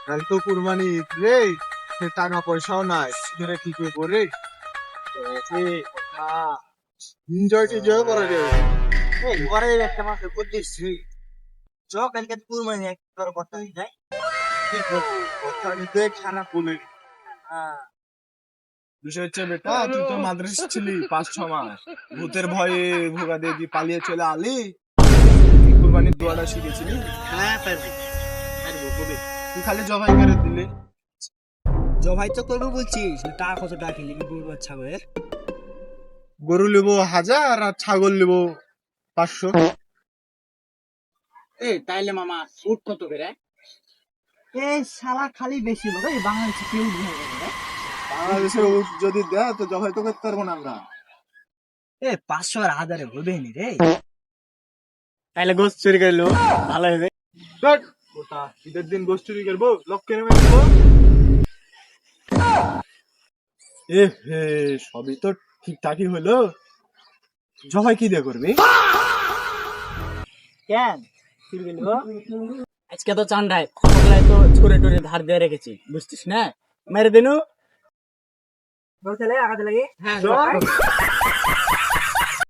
কাল তো কুরবানি ঈদ রে, সে টাকা পয়সাও নাই, ধরে কি করে এনজয় টিজয় করে রে। ঘরে একটা মাস করতেছি চ কালকে কুরবানি একবার কথা হয়ে যায়। কথা দেখ খারাপ বলে। হ্যাঁ বিষয় হচ্ছে বেটা, তুই তো মাদ্রাসা ছিলি 5-6 মাস, ভূতের ভয়ে ভোগা দিয়ে কি পালিয়ে চলে আলি? তুই কুরবানির দোয়াটা শিখেছিলি? হ্যাঁ পারবো পারবো কবে তুই খালি জবাই করে দিলি। জবাই তো করবো বলছিস, টাকা কত টাকা কিনলি গরু বাচ্চা করে? গরু নেবো 1000 আর ছাগল নেবো 500। তাইলে মামা সুট কত করে? এই শালা খালি বেশি বলে বাংলাদেশে কেউ উঠবে না। বাংলাদেশে উট যদি দেয় তো জবাই তো করতে পারবো না আমরা। 500 আর 1000 হবে নি রে। তাইলে গোস্ত চুরি করলো ভালো হবে। ধ্যাৎ, ওটা ঈদের দিন গোষ্ঠ চুরি করবো, লক কেড়ে মেরে দেবো। এ হে, সবই তো ঠিকঠাকই হলো, জবাই কি দিয়ে করবি? কেন চুরি করলো? আজকে তো চান্দায় সকালে তো ছুরে টুরে ধার দিয়ে রেখেছি বুঝছিস না, মেরে দিনু তাহলে আগাতে লাগে। হ্যাঁ